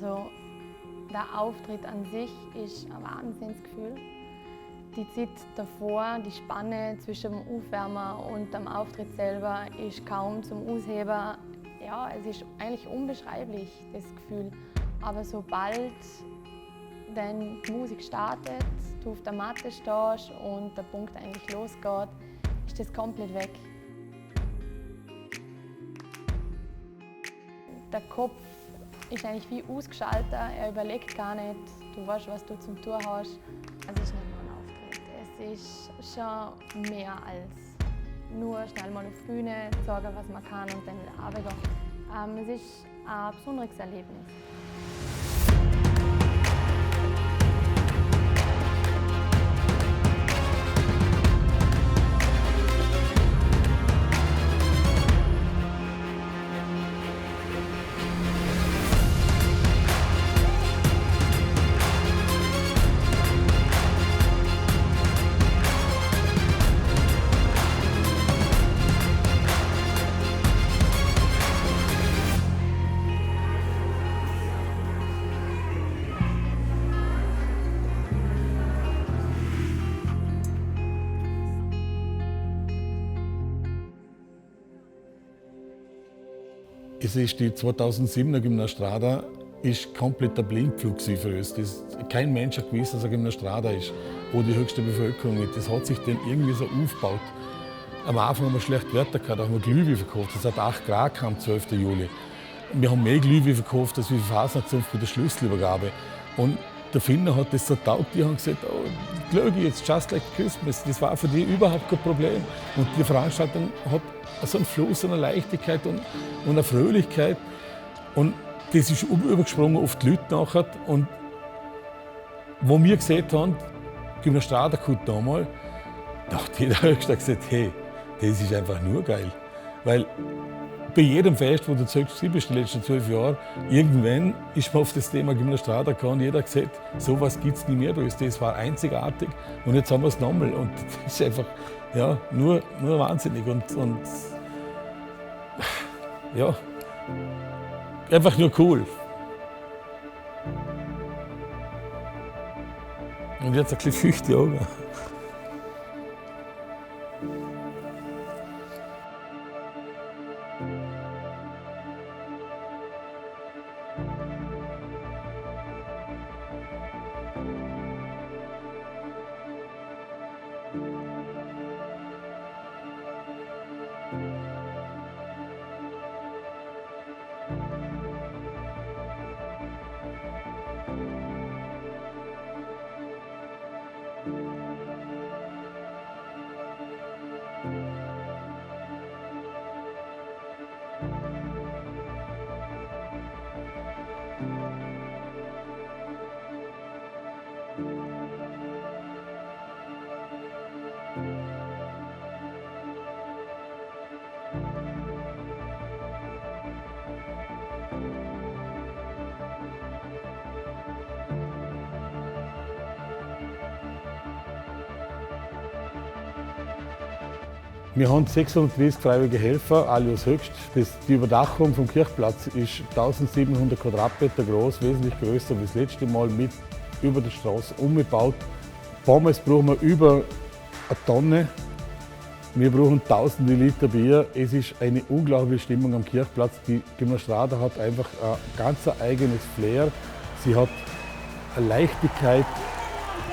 Also der Auftritt an sich ist ein Wahnsinnsgefühl. Die Zeit davor, die Spanne zwischen dem Aufwärmer und dem Auftritt selber ist kaum zum Ausheben. Ja, es ist eigentlich unbeschreiblich, das Gefühl. Aber sobald dann die Musik startet, du auf der Matte stehst und der Punkt eigentlich losgeht, ist das komplett weg. Der Kopf ist eigentlich wie ausgeschaltet, er überlegt gar nicht, du weißt, was du zum Tun hast. Es ist nicht nur ein Auftritt, es ist schon mehr als nur schnell mal auf die Bühne sagen, was man kann und dann wieder runtergehen. Es ist ein besonderes Erlebnis. Es ist die 2007er Gymnastrada ist komplett der Blindflug für uns. Kein Mensch hat gewusst, dass eine Gymnastrada ist, wo die höchste Bevölkerung ist. Das hat sich dann irgendwie so aufgebaut. Am Anfang haben wir schlecht Wetter gehabt, da haben wir Glühwein verkauft. Es hat 8 Grad gehabt am 12. Juli. Wir haben mehr Glühwein verkauft als wie Fasnachtsumf bei der Schlüsselübergabe. Und der Finner hat das so taugt, die haben gesagt, oh, Glögi, jetzt just like Christmas. Das war für die überhaupt kein Problem. Und die Veranstaltung hat so einen Fluss, eine Leichtigkeit und eine Fröhlichkeit. Und das ist übergesprungen auf die Leute nachher. Und wo wir gesehen haben, Gymnastrada kommt damals, dachte jeder Höchste gesagt, hey, das ist einfach nur geil. Weil bei jedem Fest, wo du zurück bist, die letzten 12 Jahre, irgendwann ist man auf das Thema Gymnastrada gekommen und jeder hat gesagt, sowas gibt es nie mehr. Das war einzigartig und jetzt haben wir es nochmal. Und das ist einfach ja, nur wahnsinnig. Und ja, einfach nur cool. Und jetzt ein bisschen feuchte Augen. Wir haben 630 freiwillige Helfer, alle aus Höchst. Die Überdachung vom Kirchplatz ist 1700 Quadratmeter groß, wesentlich größer als das letzte Mal, mit über der Straße umgebaut. Pommes brauchen wir über eine Tonne. Wir brauchen tausende Liter Bier. Es ist eine unglaubliche Stimmung am Kirchplatz. Die Gymnastrada hat einfach ein ganz eigenes Flair. Sie hat eine Leichtigkeit,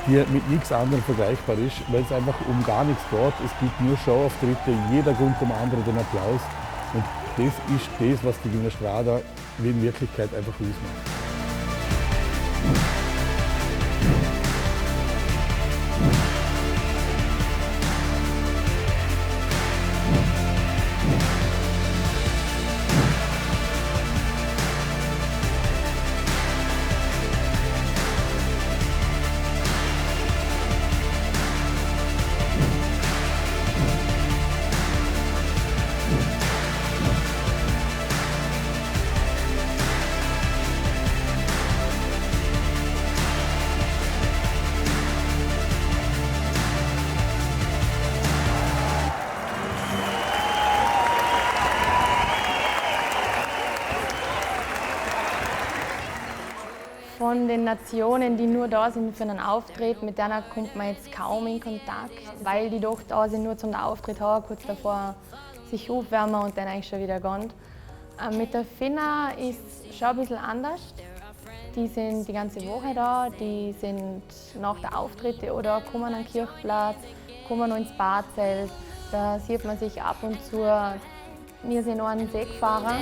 die mit nichts anderem vergleichbar ist, weil es einfach um gar nichts geht. Es gibt nur Showauftritte, jeder gönnt dem anderen den Applaus. Und das ist das, was die Gymnastrada in Wirklichkeit einfach ausmacht. den Nationen, die nur da sind für einen Auftritt, mit denen kommt man jetzt kaum in Kontakt, weil die doch da sind nur zum Auftritt haben, kurz davor sich aufwärmen und dann eigentlich schon wieder gehen. Mit der Finna ist es schon ein bisschen anders. Die sind die ganze Woche da, die sind nach der Auftritte oder kommen an den Kirchplatz, kommen noch ins Barzelt. Da sieht man sich ab und zu. Wir sind noch an den See gefahren.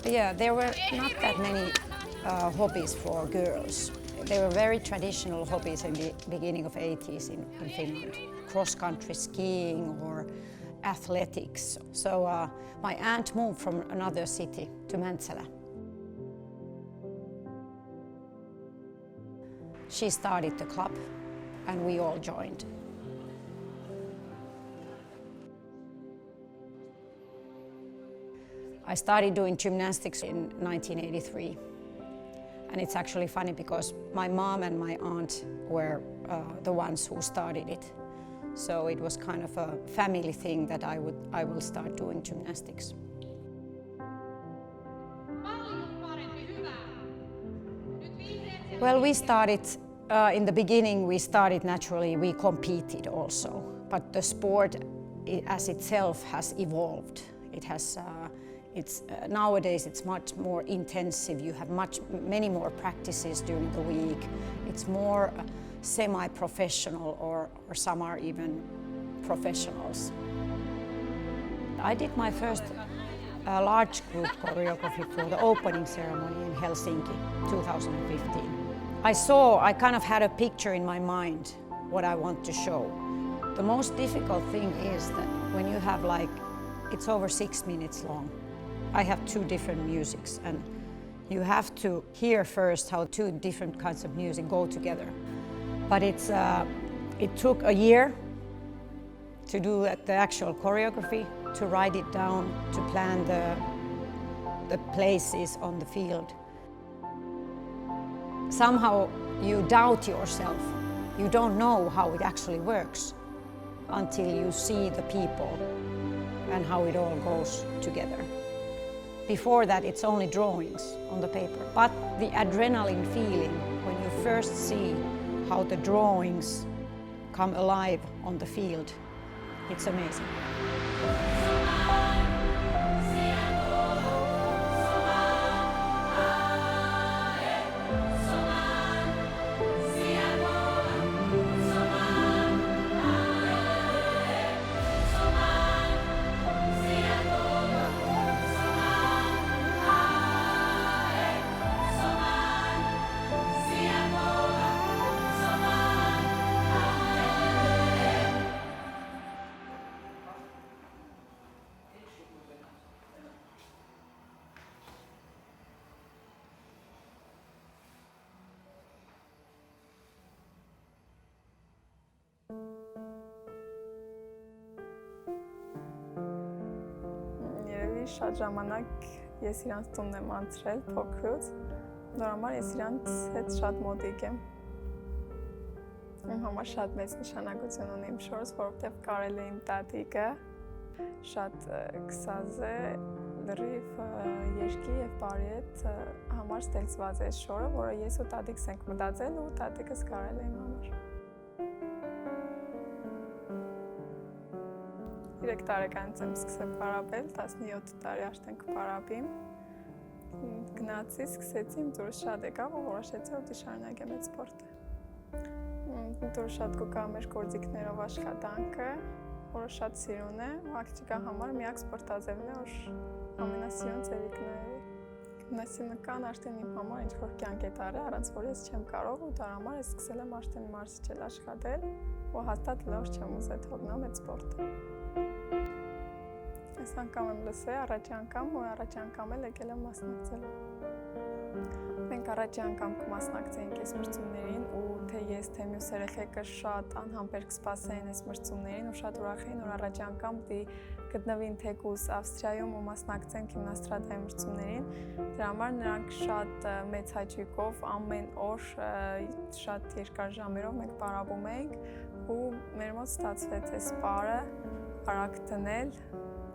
Yeah, there were not that many hobbies for girls. They were very traditional hobbies in the beginning of 80s in Finland. Cross-country skiing or athletics. So my aunt moved from another city to Mäntsälä. She started the club and we all joined. I started doing gymnastics in 1983. And it's actually funny because my mom and my aunt were the ones who started it. So it was kind of a family thing that I will start doing gymnastics. Well, we started, in the beginning we started naturally, we competed also. But the sport as itself has evolved. It has nowadays it's much more intensive. You have many more practices during the week. It's more semi-professional or some are even professionals. I did my first large group choreography for the opening ceremony in Helsinki, 2015. I kind of had a picture in my mind what I want to show. The most difficult thing is that when you have it's over 6 minutes long. I have two different musics and you have to hear first how two different kinds of music go together. But it took a year to do the actual choreography, to write it down, to plan the places on the field. Somehow you doubt yourself. You don't know how it actually works until you see the people and how it all goes together. Before that, it's only drawings on the paper. But the adrenaline feeling when you first see how the drawings come alive on the field, it's amazing. Շատ ժամանակ ես իրանց տունն եմ անցրել փոքրուց, դրա համար ես իրանց հետ շատ մոտիկ եմ։ Իմ համար շատ մեծ նշանակություն ունի իմ շորս, որովհետև կարել է իմ տատիկը, շատ քսազ է, լրիվ երկի եւ բարի հետ համար ստեղծված է շորը, որը ես ու տատիկս ենք մտածել ու տատիկս կարել է իմ համար։ 3 տարեկանից եմ սկսել պարապել, 17 տարի արդեն կպարապի։ Գնացի, սկսեցի, իմ դուրս շատ եկավ ու որոշեցի, որ շարունակեմ այդ սպորտը։ Դուրս շատ կուկա մեր գործիքներով աշխատանքը, որը շատ սիրուն է, ու աղջիկա համար միակ սպորտաձևն է, որ ամենասիրուն ձևիկները։ Գիմնաստիկան արդեն իմ համար ինչ-որ կյանք է տարել, առանց որ ես չեմ կարող ու դրա համար ես սկսել եմ արդեն մարզիչել աշխատել ու հաստատ լավ չեմ ուզել թողնեմ այդ սպորտը։ Այս անգամ եմ լսել, առաջի անգամ ու առաջի անգամ էլ եկել եմ մասնակցել։ Մենք առաջի անգամ կմասնակցեինք այս մրցումներին ու թե ես, թե մյուս երեխեքը շատ անհամբեր կսպասեին այս մրցումներին ու շատ ուրախ էին, որ առաջի անգամ պիտի գտնվին թեկուզ Ավստրիայում ու մասնակցեն գիմնաստրադայի մրցումներին։ Դրա համար նրանք շատ մեծ հաճույքով ամեն օր շատ երկար ժամերով մենք պարապում էինք ու մեր մոտ ստացվեց այս պարը արագ դնել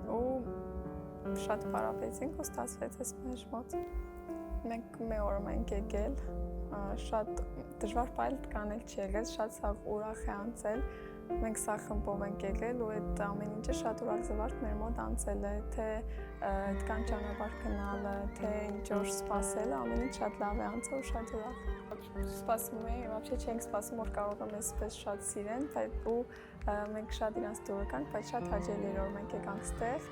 ու շատ պարապեցինք ու ստացվեց այս մեր մոտ։ Մենք մի օր ենք եկել, շատ դժվար պայլտկանել չի եղել, շատ սաղ ուրախ է անցել։ Մենք սա խմբով ենք եկել ու այդ ամեն ինչը շատ ուրախ զվարթ մեր մոտ անցել է, թե այդքան ճանապարհ գնալը, թե ինչ որ սպասելը, ամեն ինչ շատ լավ է անցել ու շատ ուրախ։ Սպասում էի, вообще չենք սպասում, որ կարող եմ այսպես շատ սիրեն, ու մենք շատ իրանց դուրս եկանք, բայց շատ հաճելի էր, որ մենք եկանք ստեղ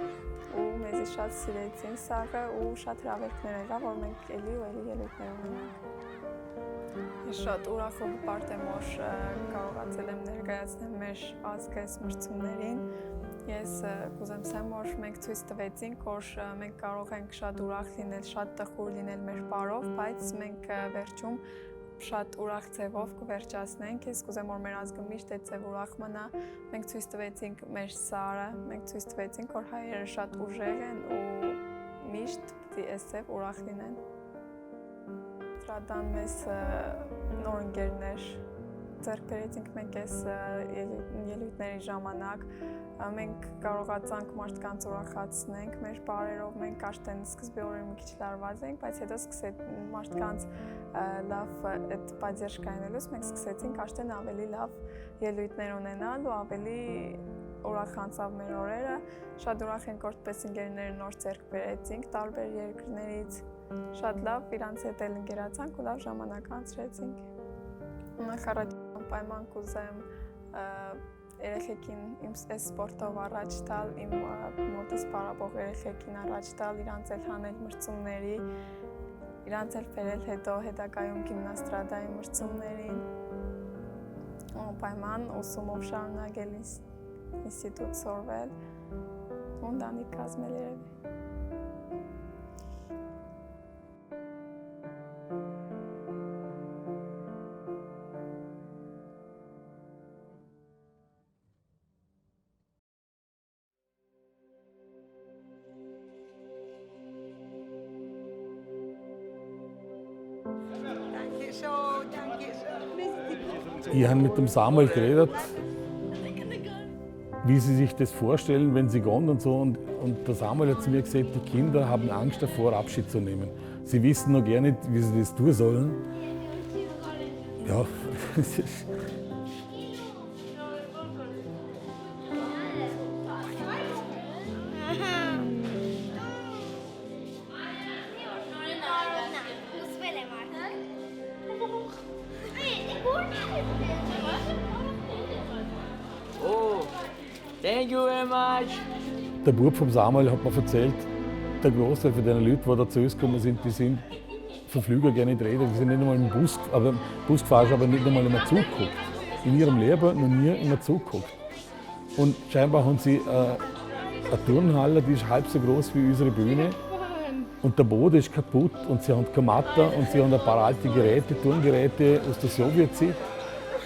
ու մեզի շատ սիրեցին սաղը ու շատ հրավերքներ եղավ, որ մենք էլի ու էլի ելույթներ ունենանք։ Ես շատ ուրախ ու հպարտ եմ, որ կարողացել եմ ներկայացնել մեր ազգը այս մրցումներին։ Ես կուզեմ ասեմ, որ մենք ցույց տվեցինք, որ մենք կարող ենք շատ ուրախ լինել, շատ տխուր լինել մեր պարով, բայց մենք վերջում շատ ուրախ ձևով կվերջացնենք։ Ես կուզեմ, որ մեր ազգը միշտ այդ ձև ուրախ մնա։ Մենք ցույց տվեցինք մեր սարը, մենք ցույց տվեցինք, որ հայերը շատ ուժեղ են ու միշտ պիտի այս ձև ուրախ լինեն։ Ստրադան մեզ նոր ընկերներ ձեռք բերեցինք մենք այս ելույթների ժամանակ, մենք կարողացանք մարդկանց ուրախացնենք մեր պարերով, մենք արդեն սկզբի օրեր մի քիչ լարված էինք, բայց հետո սկսեց մարդկանց լավ այդ պատերժ կայնելուց, մենք սկսեցինք արդեն ավելի լավ ելույթներ ունենալ ու ավելի ուրախ անցավ մեր օրերը, շատ ուրախ ենք, որ այդպես ընկերները նոր ձեռք բերեցինք տարբեր երկրներից, շատ լավ իրանց հետ էլ ընկերացանք ու լավ ժամանակ անցրեցինք։ Նախ առաջ պայման կուզեմ երեխեքին իմ այս սպորտով առաջ տալ, իմ մոտից պարապող երեխեքին առաջ տալ, իրանց էլ հանել մրցումների, իրանց էլ բերել հետո հետագայում գիմնաստրադայի մրցումներին, պայման ուսումով շարունակել ինստիտուտ սորվել ու ընտանիք կազմել երևի։ Ich habe mit dem Samuel geredet, wie sie sich das vorstellen, wenn sie gehen und so. Und der Samuel hat zu mir gesagt, die Kinder haben Angst davor, Abschied zu nehmen. Sie wissen noch gar nicht, wie sie das tun sollen. Ja, Thank you very much. der Bub vom Samuel hat mir erzählt, der Großteil von den Leuten, die da zu uns gekommen sind, die sind von Flüger gar nicht reden, die sind nicht einmal im Bus, aber Bus gefahren, aber nicht einmal immer zugeguckt. In ihrem Leben noch nie immer zugeguckt. Und scheinbar haben sie eine Turnhalle, die ist halb so groß wie unsere Bühne. Und der Boden ist kaputt und sie haben keine Matte und sie haben ein paar alte Geräte, Turngeräte aus der Sowjetzeit.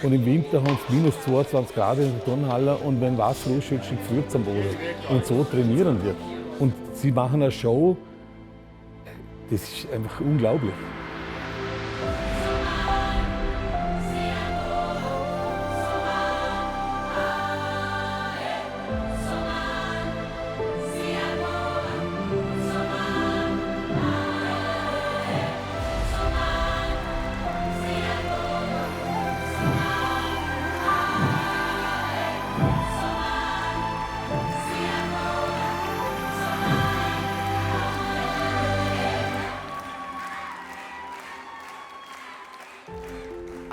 Und im Winter haben sie minus 22 Grad in der Turnhalle und wenn Wasser ausschüttet, gefriert es am Boden. Und so trainieren wir. Und sie machen eine Show, das ist einfach unglaublich.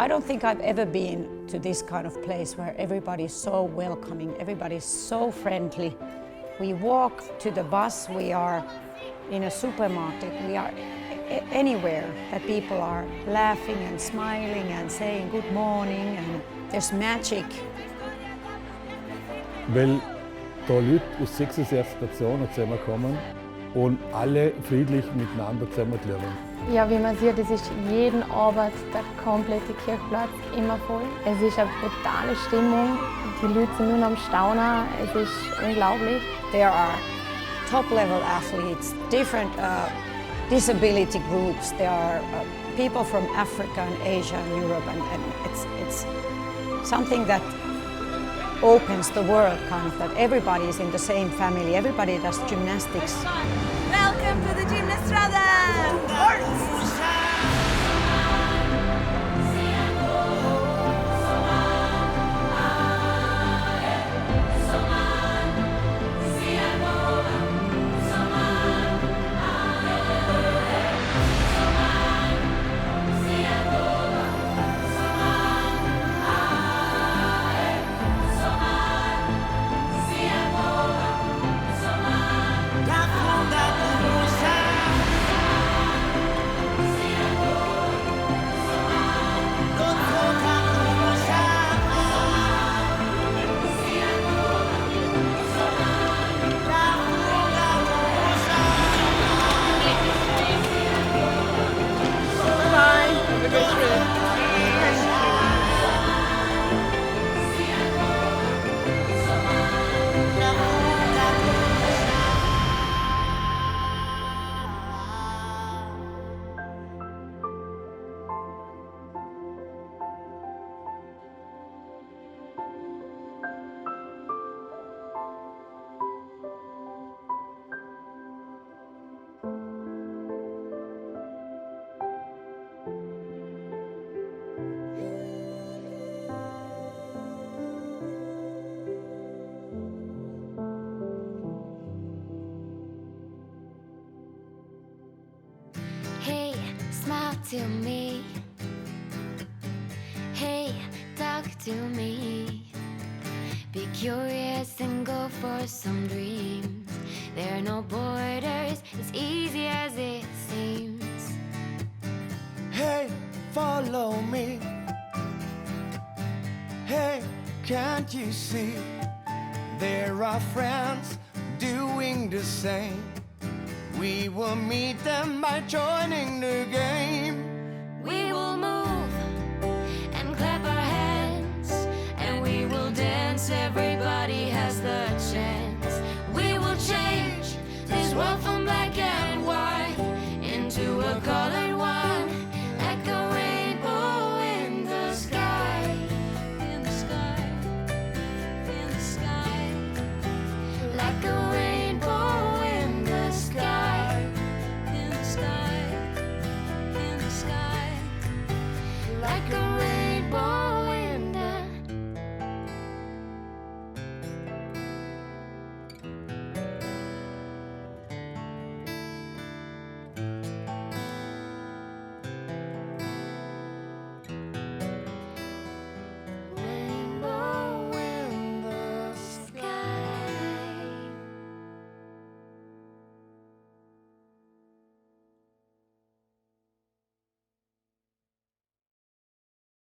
I don't think I've ever been to this kind of place where everybody's so welcoming, everybody's so friendly. We walk to the bus, we are in a supermarket, we are anywhere that people are laughing and smiling and saying good morning, and there's magic. Weil da Leute aus 66 Nationen zusammenkommen und alle friedlich miteinander zusammenleben. Ja, wie man sieht, es ist jeden Abend der komplette Kirchplatz immer voll. Es ist eine brutale Stimmung, die Leute sind nur noch am Staunen, es ist unglaublich. There are top-level athletes, different disability groups. There are people from Africa and Asia and Europe, and it's something that opens the world, kind of, that everybody is in the same family, everybody does gymnastics. Welcome to the Gymnastrada! Hey, smile to me. Hey, talk to me. Be curious and go for some dreams. There are no borders, it's easy as it seems. Hey, follow me. Hey, can't you see? There are friends doing the same. We will meet them by joining the game. We will move and clap our hands, and we will dance. Everybody has the chance. We will change this world for